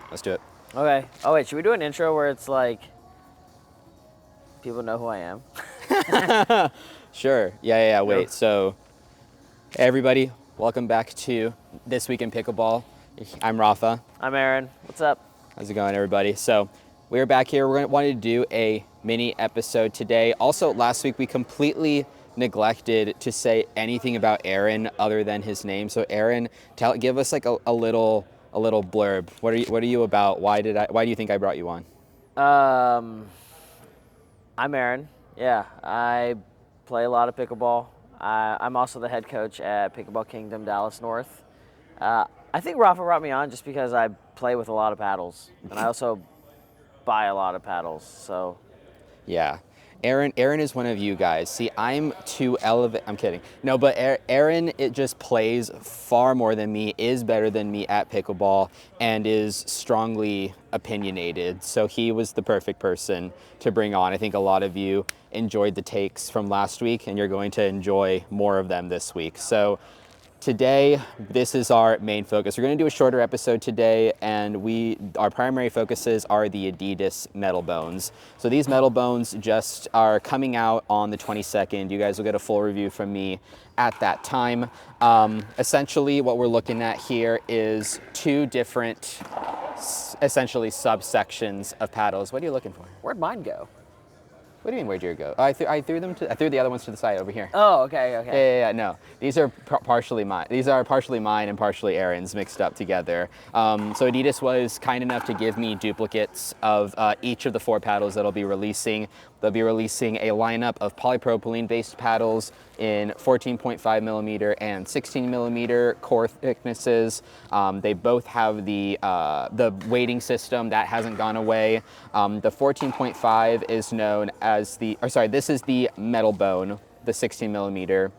Let's do it. Okay. Oh wait, should we do an intro where it's like people know who I am? Sure. Yeah. Wait. Yep. So, hey everybody, welcome back to This Week in Pickleball. I'm Rafa. I'm Aaron. What's up? How's it going, everybody? So, we're back here. We're wanting to do a mini episode today. Also, last week we completely neglected to say anything about Aaron other than his name. So, Aaron, give us like a little blurb. What are you about? Why do you think I brought you on? I'm Aaron. Yeah, I play a lot of pickleball. I'm also the head coach at Pickleball Kingdom Dallas North. I think Rafa brought me on just because I play with a lot of paddles, and I also buy a lot of paddles. So Yeah. Aaron is one of you guys. See, I'm too elevated. I'm kidding. No, but Aaron, it just plays far more than me, is better than me at pickleball, and is strongly opinionated. So he was the perfect person to bring on. I think a lot of you enjoyed the takes from last week, and you're going to enjoy more of them this week. So today, this is our main focus. We're going to do a shorter episode today, and our primary focuses are the Adidas Metalbones. So these Metalbones just are coming out on the 22nd. You guys will get a full review from me at that time. Essentially, what we're looking at here is two different, essentially, subsections of paddles. What are you looking for? where'd mine go? What do you mean, where'd yours go? I threw the other ones to the side over here. Oh, okay. Yeah, no. These are partially mine. These are partially mine and partially Aaron's mixed up together. So Adidas was kind enough to give me duplicates of each of the 4 paddles that I'll be releasing. They'll be releasing a lineup of polypropylene-based paddles in 14.5 millimeter and 16 millimeter core thicknesses. They both have the weighting system that hasn't gone away. The 14.5 is known as this is the Metalbone, the 16 millimeter.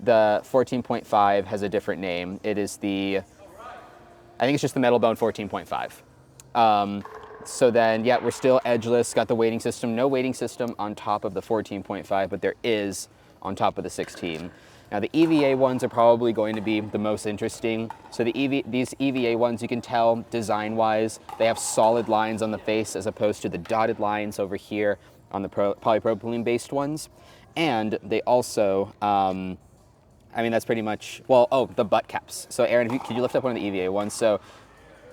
The 14.5 has a different name. I think it's just the Metalbone 14.5. So then, yeah, we're still edgeless, got the weighting system. No weighting system on top of the 14.5, but there is on top of the 16. Now the EVA ones are probably going to be the most interesting. So these EVA ones, you can tell design-wise, they have solid lines on the face as opposed to the dotted lines over here on the polypropylene-based ones. And they also, that's pretty much, the butt caps. So Aaron, could you lift up one of the EVA ones? So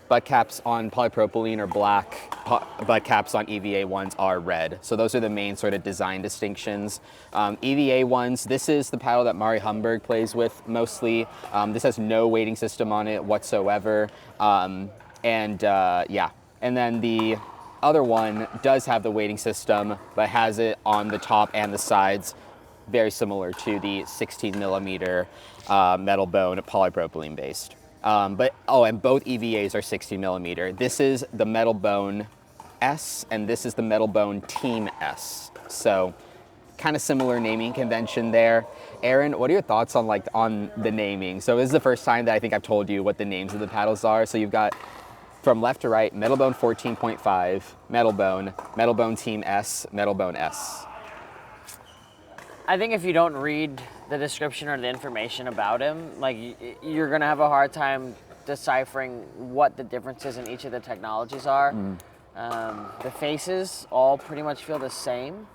butt caps on polypropylene are black, butt caps on EVA ones are red. So those are the main sort of design distinctions. EVA ones, this is the paddle that Mari Humberg plays with mostly. This has no weighting system on it whatsoever. And then the other one does have the weighting system, but has it on the top and the sides, very similar to the 16 millimeter Metalbone polypropylene based. And both EVAs are 60 millimeter. This is the Metalbone S, and this is the Metalbone Team S. So, kind of similar naming convention there. Aaron, what are your thoughts on the naming? So this is the first time that I think I've told you what the names of the paddles are. So you've got from left to right, Metalbone 14.5, Metalbone Team S, Metalbone S. I think if you don't read the description or the information about him, you're gonna have a hard time deciphering what the differences in each of the technologies are. The faces all pretty much feel the same,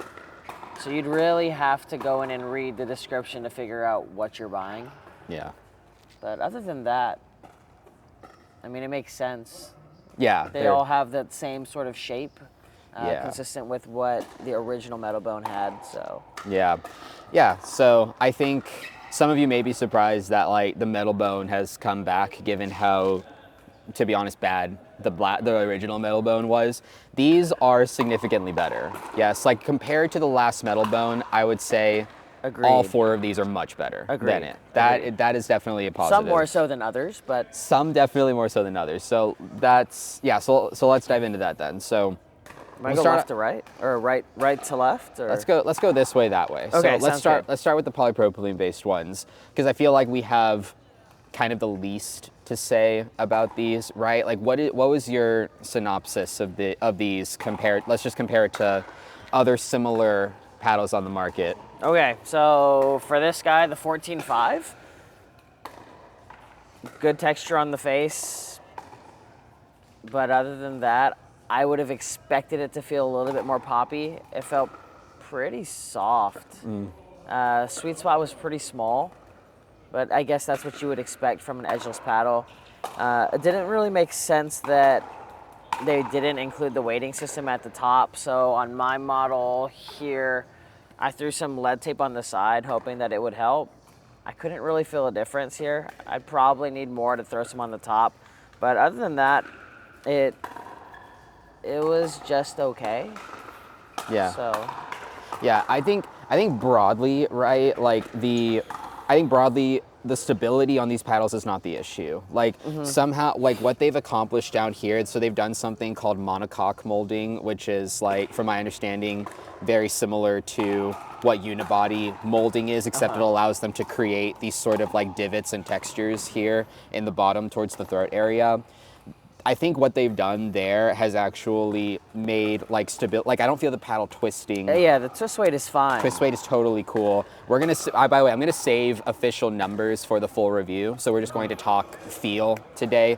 so you'd really have to go in and read the description to figure out what you're buying. Yeah. But other than that, it makes sense. Yeah. They all have that same sort of shape. Yeah. Consistent with what the original Metalbone had, so. Yeah, so I think some of you may be surprised that the Metalbone has come back given how, to be honest, bad the original Metalbone was. These are significantly better. Yes, compared to the last Metalbone, I would say Agreed. All 4 of these are much better than it. That is definitely a positive. Some more so than others, but. Some definitely more so than others. So so let's dive into that then. So We'll go left to right, or right to left, or let's go this way, that way. Okay, so let's start with the polypropylene based ones, because I feel like we have kind of the least to say about these, right? What was your synopsis of these compared? Let's just compare it to other similar paddles on the market. Okay, so for this guy, the 14.5, good texture on the face. But other than that, I would have expected it to feel a little bit more poppy. It felt pretty soft. Sweet spot was pretty small, but I guess that's what you would expect from an edgeless paddle. It didn't really make sense that they didn't include the weighting system at the top. So on my model here, I threw some lead tape on the side, hoping that it would help. I couldn't really feel a difference here. I'd probably need more to throw some on the top. But other than that, it was just okay. Yeah. So Yeah, I think broadly, right? Like I think broadly the stability on these paddles is not the issue. Like somehow, like what they've accomplished down here, so they've done something called monocoque molding, which is like, from my understanding, very similar to what unibody molding is, except it allows them to create these sort of like divots and textures here in the bottom towards the throat area. I think what they've done there has actually made like stability. Like I don't feel the paddle twisting. yeah, the twist weight is fine. Twist weight is totally cool. We're gonna, by the way, I'm gonna save official numbers for the full review. So we're just going to talk feel today.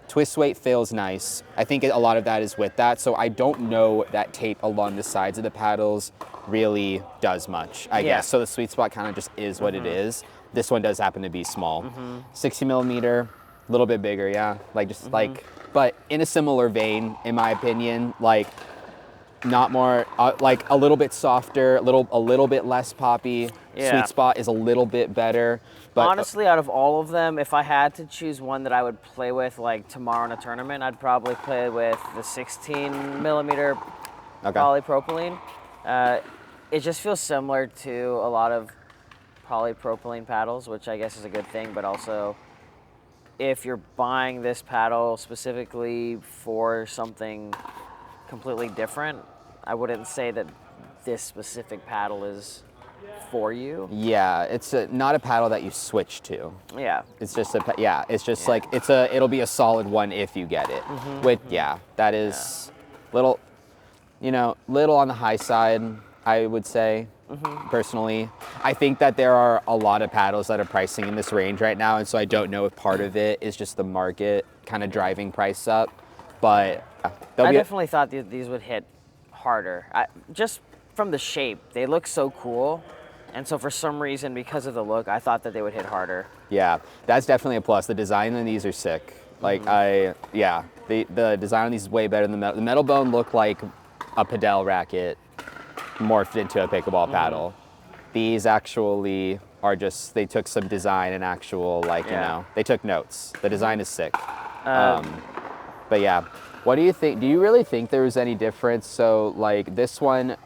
Twist weight feels nice. I think a lot of that is with that. So I don't know that tape along the sides of the paddles really does much, I guess. So the sweet spot kind of just is what it is. This one does happen to be small. 60 millimeter, a little bit bigger, yeah. Like just like, but in a similar vein, in my opinion, like not more, like a little bit softer, a little bit less poppy. Yeah. Sweet spot is a little bit better. But honestly, out of all of them, if I had to choose one that I would play with like tomorrow in a tournament, I'd probably play with the 16 millimeter polypropylene. It just feels similar to a lot of polypropylene paddles, which I guess is a good thing, but also if you're buying this paddle specifically for something completely different, I wouldn't say that this specific paddle is for you. Yeah, it's not a paddle that you switch to. Yeah. It's just it's just like it'll be a solid one if you get it. That is little on the high side, I would say. Personally, I think that there are a lot of paddles that are pricing in this range right now, and so I don't know if part of it is just the market kind of driving price up, but I definitely thought these would hit harder. Just from the shape, they look so cool, and so for some reason, because of the look, I thought that they would hit harder. Yeah, that's definitely a plus. The design on these are sick. Like the design on these is way better than the Metalbone looked like a padel racket morphed into a pickleball paddle. These actually are just, they took some design and actual they took notes. The design is sick. But yeah, what do you think? Do you really think there was any difference? So like this one,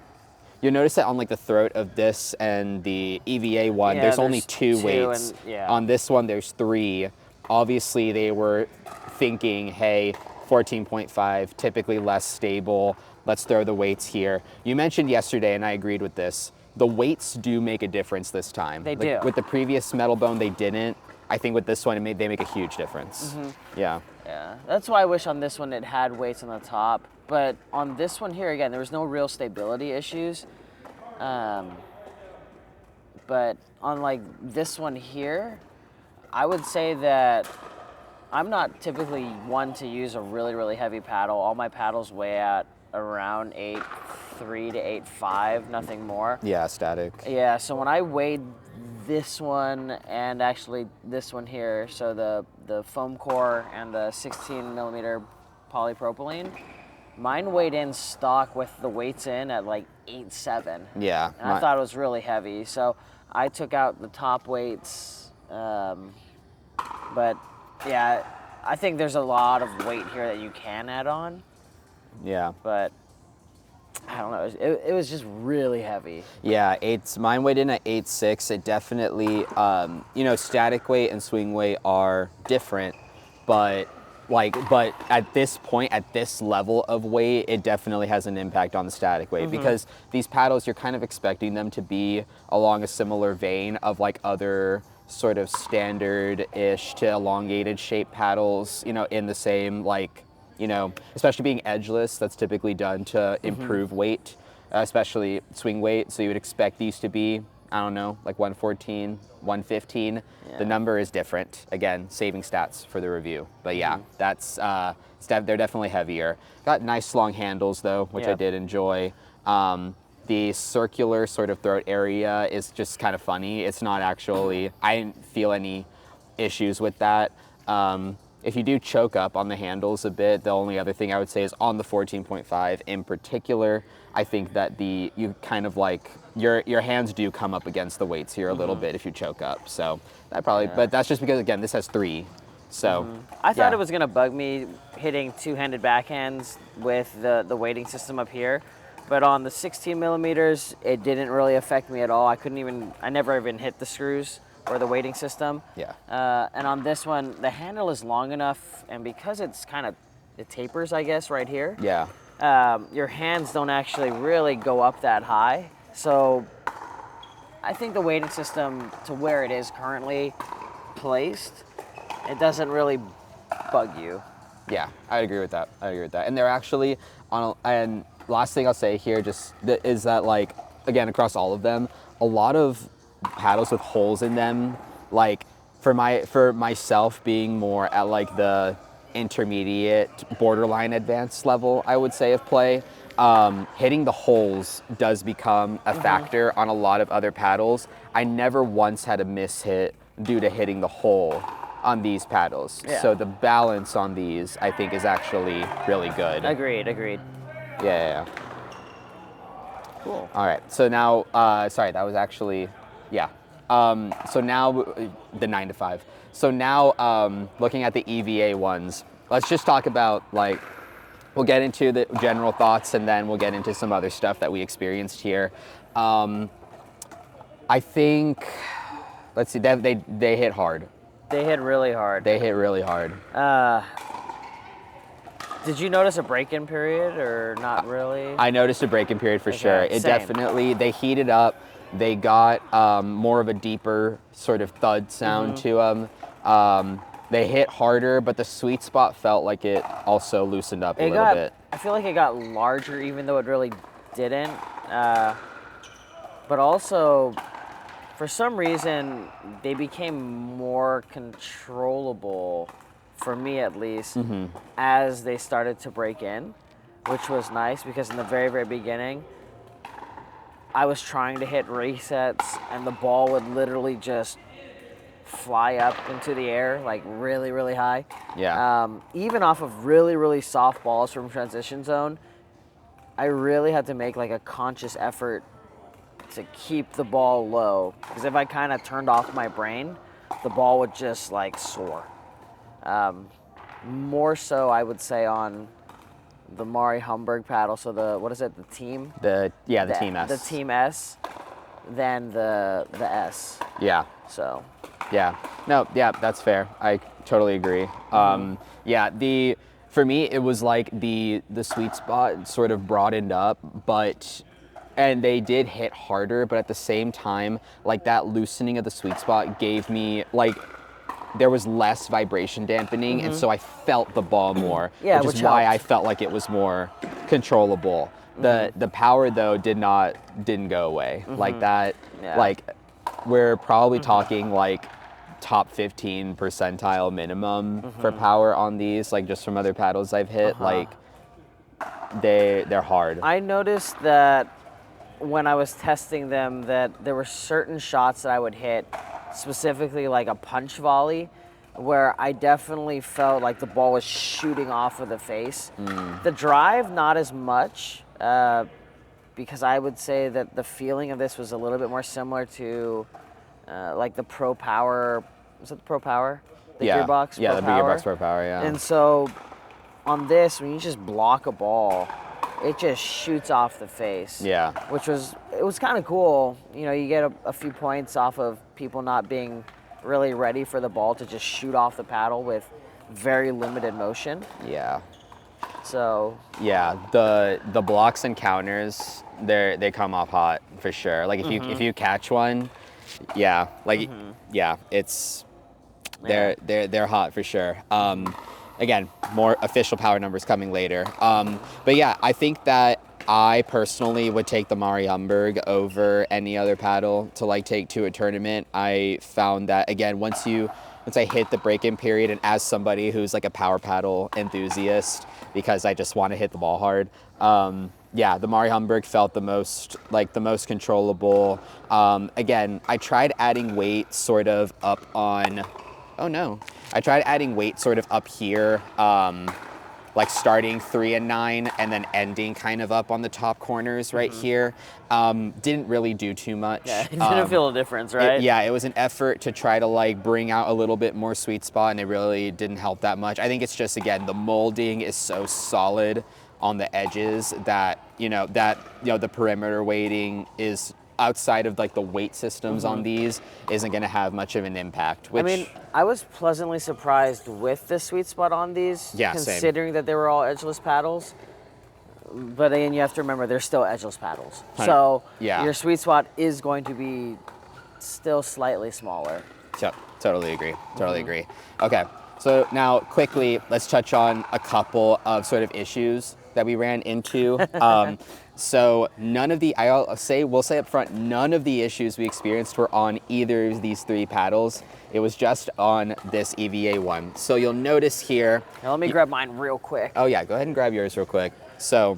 you'll notice that on like the throat of this and the EVA one, there's only two weights. On this one, there's 3. Obviously, they were thinking, hey, 14.5, typically less stable. Let's throw the weights here. You mentioned yesterday, and I agreed with this, the weights do make a difference this time. They do. With the previous Metalbone, they didn't. I think with this one, they make a huge difference. Yeah. Yeah, that's why I wish on this one it had weights on the top. But on this one here, again, there was no real stability issues. But on like this one here, I would say that I'm not typically one to use a really, really heavy paddle. All my paddles weigh at around 8.3 to 8.5, nothing more. Yeah, static. Yeah, so when I weighed this one and actually this one here, so the foam core and the 16 millimeter polypropylene, mine weighed in stock with the weights in at like 8.7. Yeah. And I thought it was really heavy, so I took out the top weights. But yeah, I think there's a lot of weight here that you can add on. Yeah. But I don't know. It was just really heavy. Yeah, mine weighed in at 8.6. It definitely, static weight and swing weight are different, but at this point, at this level of weight, it definitely has an impact on the static weight because these paddles, you're kind of expecting them to be along a similar vein of like other sort of standard-ish to elongated shape paddles, in the same especially being edgeless, that's typically done to improve weight, especially swing weight. So you would expect these to be I don't know, like 114, 115. Yeah. The number is different. Again, saving stats for the review. But yeah, that's they're definitely heavier. Got nice long handles though, which I Yeah. did enjoy. The circular sort of throat area is just kind of funny. It's not actually, I didn't feel any issues with that. If you do choke up on the handles a bit, the only other thing I would say is on the 14.5 in particular, I think that you kind of like, your hands do come up against the weights here a little bit if you choke up. So that probably, but that's just because again, this has 3. So I thought yeah. it was gonna bug me hitting two-handed backhands with the weighting system up here, but on the 16 millimeters, it didn't really affect me at all. I never even hit the screws or the weighting system. Yeah. And on this one, the handle is long enough, and because it tapers, I guess, right here. Yeah. Your hands don't actually really go up that high. So I think the weighting system to where it is currently placed, it doesn't really bug you. Yeah, I'd agree with that. And they're actually and last thing I'll say here is that like, again, across all of them, a lot of paddles with holes in them, like for myself being more at like the intermediate borderline advanced level, I would say, of play, hitting the holes does become a factor on a lot of other paddles. I never once had a miss hit due to hitting the hole on these paddles. Yeah. So the balance on these, I think, is actually really good. Agreed. Yeah. Cool. All right, so now, sorry, that was actually, yeah. So now, the 9 to 5. So now, looking at the EVA ones, let's just talk about, like, we'll get into the general thoughts and then we'll get into some other stuff that we experienced here. I think, let's see, they hit hard. They hit really hard. Did you notice a break-in period or not really? I noticed a break-in period for sure. It same. definitely, they heated up. They got more of a deeper sort of thud sound to them. They hit harder, but the sweet spot felt like it also loosened up a little bit. I feel like it got larger even though it really didn't. But also, for some reason, they became more controllable, for me at least, as they started to break in, which was nice because in the very, very beginning, I was trying to hit resets and the ball would literally just fly up into the air, like really, really high. Yeah. Even off of really, really soft balls from transition zone, I really had to make like a conscious effort to keep the ball low, because if I kind of turned off my brain, the ball would just like soar. More so, I would say, on the Mari Humberg paddle. So the team? The Team S. The Team S, than the S. Yeah. So. Yeah. No. Yeah, that's fair. I totally agree. For me, it was like the sweet spot sort of broadened up, and they did hit harder, but at the same time, like that loosening of the sweet spot gave me, like, there was less vibration dampening, and so I felt the ball more, which is why helped. I felt like it was more controllable. The power though didn't go away like that. Yeah. Like, we're probably talking like top 15 percentile minimum for power on these, like just from other paddles I've hit. Like, they're hard. I noticed that when I was testing them, that there were certain shots that I would hit, specifically like a punch volley, where I definitely felt like the ball was shooting off of the face. The drive, not as much, because I would say that the feeling of this was a little bit more similar to like the Pro Power. Was it the Pro Power? The Gearbox Yeah, Pro the Power? Gearbox Pro Power, yeah. And so on this, when you just block a ball, it just shoots off the face. Yeah. It was kind of cool. You know, you get a few points off of people not being really ready for the ball to just shoot off the paddle with very limited motion. Yeah. So. Yeah, the blocks and counters, they come off hot for sure. Like if you catch one, yeah, like yeah, they're hot for sure. Again, more official power numbers coming later. But yeah, I think that I personally would take the Mari Humberg over any other paddle to like take to a tournament. I found that again, once I hit the break-in period, and as somebody who's like a power paddle enthusiast, because I just want to hit the ball hard, yeah, the Mari Humberg felt the most controllable. Again, I tried adding weight sort of up on, oh no, I tried adding weight sort of up here. Like starting 3 and 9 and then ending kind of up on the top corners right here. Didn't really do too much. Yeah, it didn't feel a difference, right? It was an effort to try to like bring out a little bit more sweet spot, and it really didn't help that much. I think it's just, again, the molding is so solid on the edges that, the perimeter weighting is outside of like the weight systems on these isn't going to have much of an impact. Which, I mean, I was pleasantly surprised with the sweet spot on these, considering that they were all edgeless paddles. But again, you have to remember they're still edgeless paddles. So your sweet spot is going to be still slightly smaller. Totally agree. Totally agree. Okay, so now quickly, let's touch on a couple of sort of issues that we ran into. So we'll say up front, none of the issues we experienced were on either of these 3 paddles. It was just on this EVA one. So you'll notice here. Now let me grab mine real quick. Oh yeah, go ahead and grab yours real quick. So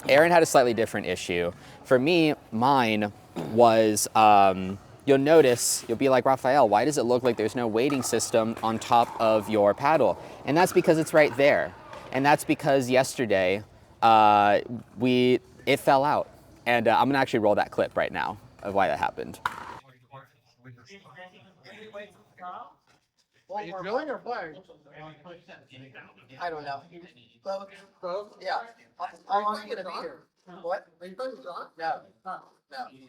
Aaron had a slightly different issue. For me, mine was, you'll notice, you'll be like, Raphael, why does it look like there's no weighting system on top of your paddle? And that's because it's right there. And that's because yesterday, it fell out. And I'm gonna actually roll that clip right now of why that happened. Are you drilling or playing? I don't know. Both? Yeah. How long are you gonna be here? What? Are you playing John? No. No.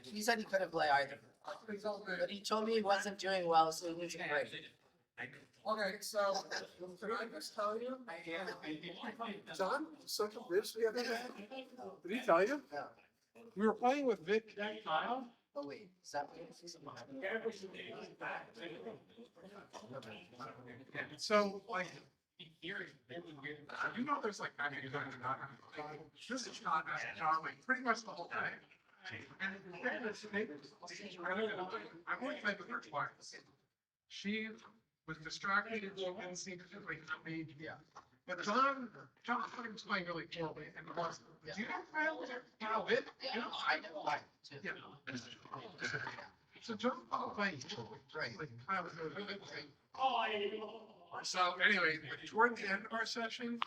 He said he couldn't play either. But he told me he wasn't doing well, so he needs a break. Okay, so can I just tell you? John was such a bitch the other day. Did he tell you? Yeah. We were playing with Vic and Kyle. Oh wait, is that so like there's like this is not like pretty much the whole time. And I've only played with her twice. She was distracted and she didn't seem particularly happy. Yeah. But John was playing really poorly and was. Did you fail? It? Yeah, I know. Yeah. So John was playing right. Like Kyle was doing really good. So anyway, toward the end of our session,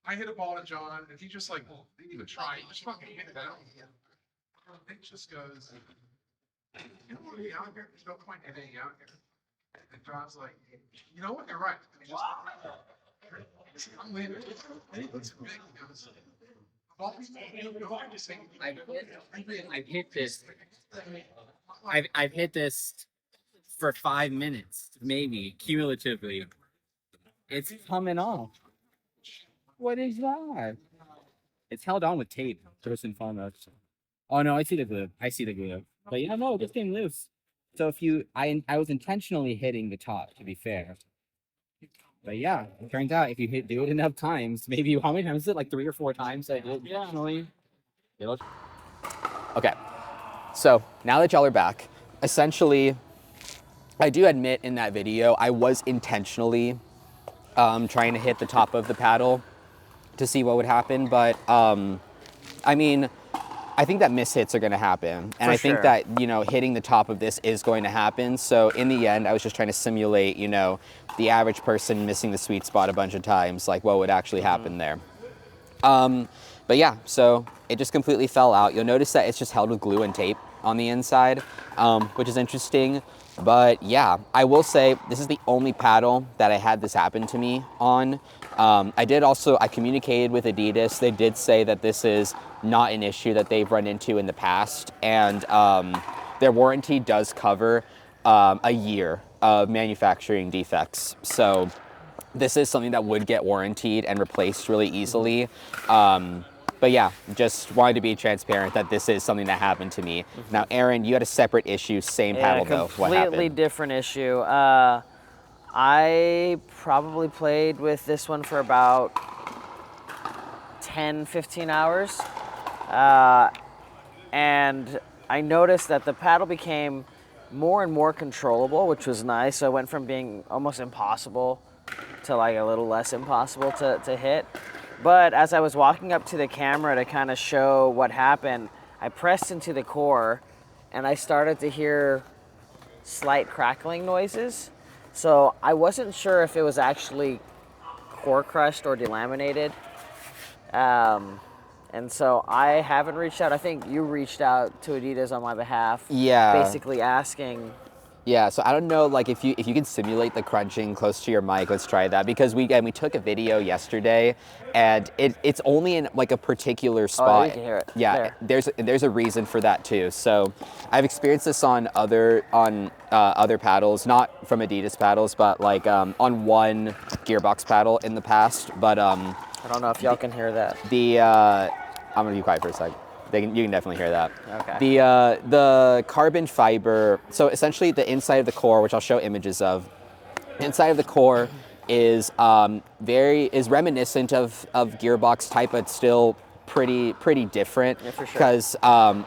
I hit a ball to John, and he just like didn't even try. He just fucking hit it out. It just goes. You don't want to be out here. There's no point in being out here. And John's like, you know what? You're right. And he just I'm leaving. And he looks big. He goes, I've hit this. I've hit this for 5 minutes, maybe cumulatively. It's coming off. What is that? It's held on with tape, first and foremost. Oh no, I see the glue. But yeah, no, this came loose. So I was intentionally hitting the top, to be fair. But yeah, it turns out if you do it enough times, maybe how many times is it? Like 3 or 4 times I did. Yeah. Okay, so now that y'all are back, essentially, I do admit in that video, I was intentionally trying to hit the top of the paddle to see what would happen. But I mean, I think that mishits are going to happen. And I think that, hitting the top of this is going to happen. So in the end, I was just trying to simulate, the average person missing the sweet spot a bunch of times, like what would actually happen there. But yeah, so it just completely fell out. You'll notice that it's just held with glue and tape on the inside, which is interesting. But yeah, I will say this is the only paddle that I had this happen to me on. I communicated with Adidas. They did say that this is not an issue that they've run into in the past. And their warranty does cover a year of manufacturing defects. So this is something that would get warrantied and replaced really easily. But yeah, just wanted to be transparent that this is something that happened to me. Now, Aaron, you had a separate issue, same paddle though. What happened? Completely different issue. I probably played with this one for about 10, 15 hours. And I noticed that the paddle became more and more controllable, which was nice. So it went from being almost impossible to like a little less impossible to hit. But as I was walking up to the camera to kind of show what happened, I pressed into the core and I started to hear slight crackling noises. So I wasn't sure if it was actually core crushed or delaminated. And so I haven't reached out. I think you reached out to Adidas on my behalf. Yeah. Basically asking. Yeah, so I don't know, like if you can simulate the crunching close to your mic, let's try that, because we took a video yesterday, and it's only in like a particular spot. Oh, you can hear it. Yeah, There. there's a reason for that too. So I've experienced this on other paddles, not from Adidas paddles, but like on one gearbox paddle in the past. But I don't know if y'all can hear that. I'm gonna be quiet for a sec. You can definitely hear that. Okay. The carbon fiber. So essentially, the inside of the core, which I'll show images of, inside of the core is reminiscent of gearbox type, but still pretty different. Yeah, for sure. Because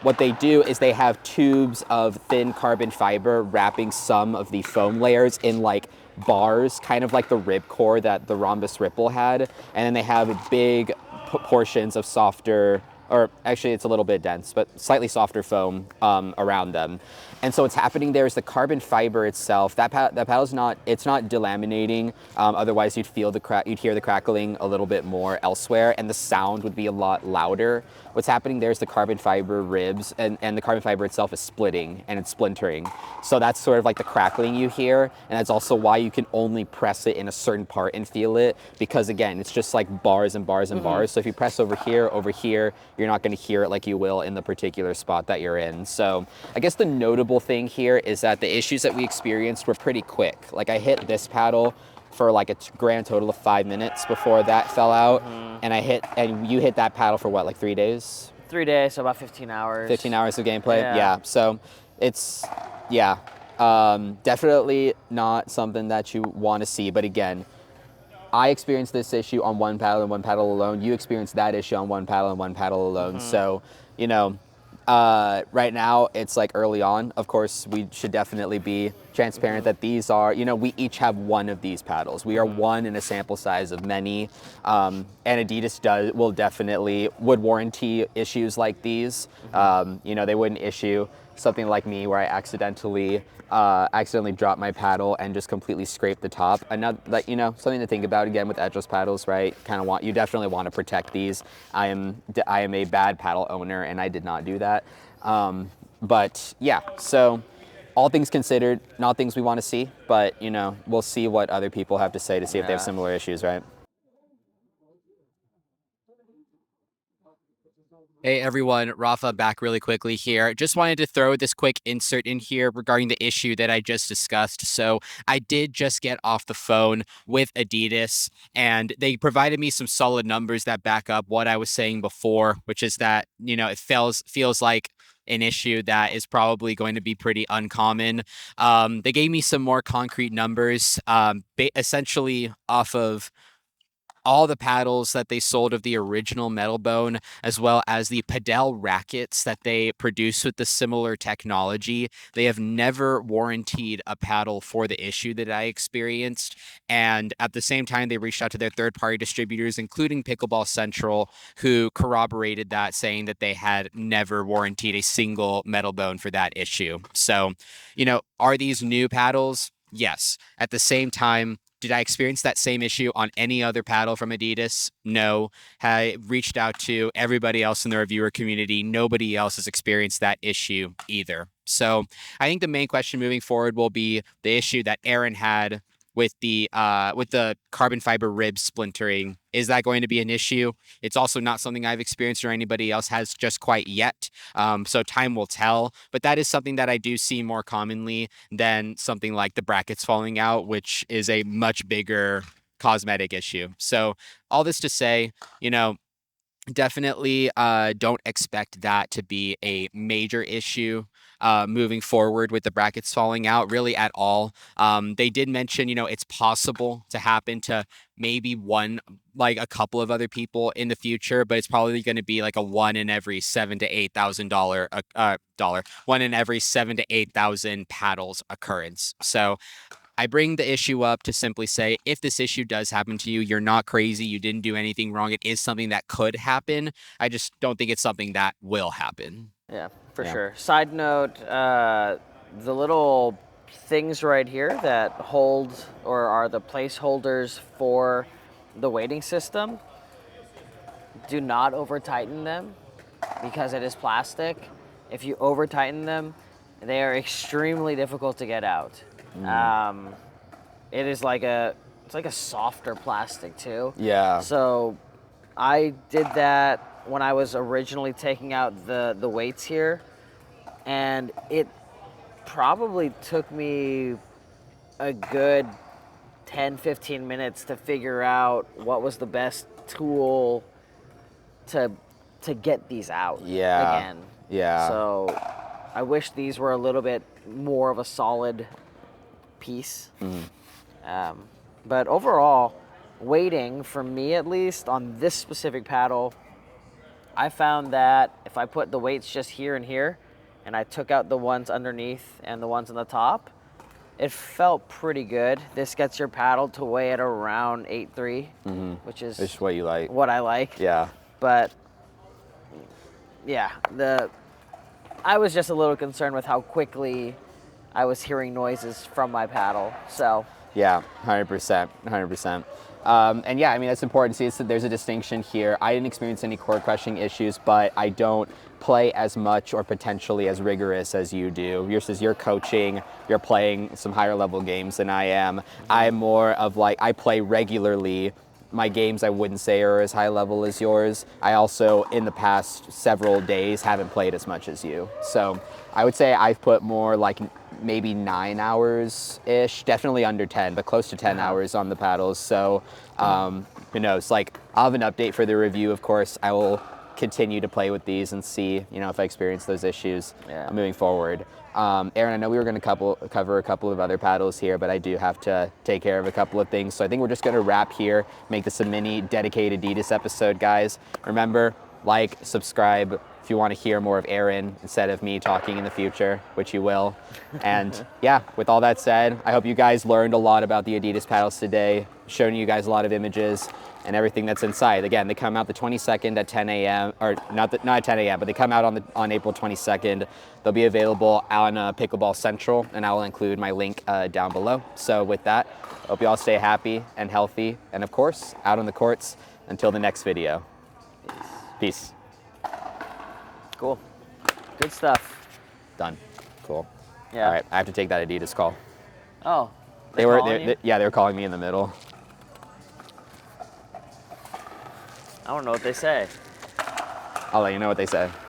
what they do is they have tubes of thin carbon fiber wrapping some of the foam layers in like bars, kind of like the rib core that the Rhombus Ripple had, and then they have big portions of softer, or actually it's a little bit dense, but slightly softer foam around them. And so what's happening there is the carbon fiber itself, that paddle's not delaminating. Otherwise you'd hear the crackling a little bit more elsewhere, and the sound would be a lot louder. What's happening there is the carbon fiber ribs and the carbon fiber itself is splitting and it's splintering. So that's sort of like the crackling you hear, and that's also why you can only press it in a certain part and feel it, because again, it's just like bars and bars and bars. So if you press over here, you're not going to hear it like you will in the particular spot that you're in. So I guess the notable thing here is that the issues that we experienced were pretty quick. Like I hit this paddle for like a grand total of 5 minutes before that fell out, and you hit that paddle for what, like 3 days? 3 days, so about 15 hours. 15 hours of gameplay. Yeah. So it's definitely not something that you want to see. But again, I experienced this issue on one paddle and one paddle alone. You experienced that issue on one paddle and one paddle alone. So, right now it's like early on. Of course, we should definitely be transparent that these are, we each have one of these paddles. We are one in a sample size of many. And Adidas would warranty issues like these. They wouldn't issue something like me where I accidentally dropped my paddle and just completely scraped the top. Another, something to think about again with edgeless paddles, right? You definitely want to protect these. I am a bad paddle owner and I did not do that. But yeah, so all things considered, not things we want to see, but we'll see what other people have to say to see if they have similar issues, right? Hey everyone, Rafa back really quickly here. Just wanted to throw this quick insert in here regarding the issue that I just discussed. So I did just get off the phone with Adidas, and they provided me some solid numbers that back up what I was saying before, which is that, it feels like an issue that is probably going to be pretty uncommon. They gave me some more concrete numbers, essentially off of all the paddles that they sold of the original Metalbone, as well as the pedal rackets that they produce with the similar technology. They have never warranted a paddle for the issue that I experienced. And at the same time, they reached out to their third-party distributors, including Pickleball Central, who corroborated that, saying that they had never warranted a single Metalbone for that issue. So, are these new paddles? Yes. At the same time, did I experience that same issue on any other paddle from Adidas? No. I reached out to everybody else in the reviewer community. Nobody else has experienced that issue either. So I think the main question moving forward will be the issue that Aaron had with the carbon fiber rib splintering. Is that going to be an issue? It's also not something I've experienced or anybody else has just quite yet. So time will tell. But that is something that I do see more commonly than something like the brackets falling out, which is a much bigger cosmetic issue. So all this to say, definitely don't expect that to be a major issue. moving forward with the brackets falling out really at all. They did mention, it's possible to happen to maybe like a couple of other people in the future, but it's probably going to be like a one in every $7,000 to $8,000 one in every 7,000 to 8,000 paddles occurrence. So I bring the issue up to simply say, if this issue does happen to you, you're not crazy. You didn't do anything wrong. It is something that could happen. I just don't think it's something that will happen. Yeah, for Yeah. sure. Side note, the little things right here that hold or are the placeholders for the weighting system, do not over tighten them because it is plastic. If you over tighten them, they are extremely difficult to get out. It is it's like a softer plastic too. Yeah. So I did that when I was originally taking out the weights here, and it probably took me a good 10-15 minutes to figure out what was the best tool to get these out Yeah. again. Yeah. So I wish these were a little bit more of a solid piece. But overall, weighting, for me at least, on this specific paddle, I found that if I put the weights just here and here, and I took out the ones underneath and the ones on the top, it felt pretty good. This gets your paddle to weigh at around 8.3, which is It's what you like. what I like. Yeah. But yeah, I was just a little concerned with how quickly I was hearing noises from my paddle. So Yeah, 100%, 100%. And yeah, I mean, that's important to see. There's a distinction here. I didn't experience any core crushing issues, but I don't play as much or potentially as rigorous as you do. You're coaching, you're playing some higher level games than I am. I'm more of like, I play regularly. My games, I wouldn't say, are as high level as yours. I also, in the past several days, haven't played as much as you. So I would say I've put more like maybe 9 hours-ish, definitely under 10, but close to 10 hours on the paddles. So who knows, like I'll have an update for the review, of course. I will continue to play with these and see, if I experience those issues moving forward. Aaron, I know we were going to cover a couple of other paddles here, but I do have to take care of a couple of things. So I think we're just going to wrap here, make this a mini dedicated Adidas episode, guys. Remember, like, subscribe if you want to hear more of Aaron instead of me talking in the future, which you will. And yeah, with all that said, I hope you guys learned a lot about the Adidas paddles today, showing you guys a lot of images and everything that's inside. Again, they come out the 22nd at 10 a.m. or not at 10 a.m., but they come out on April 22nd. They'll be available on Pickleball Central, and I will include my link down below. So with that, hope you all stay happy and healthy, and of course, out on the courts until the next video. Peace. cool. Good stuff. Done. Cool. Yeah. All right, I have to take that Adidas call. Oh. They were calling me in the middle. I don't know what they say. I'll let you know what they say.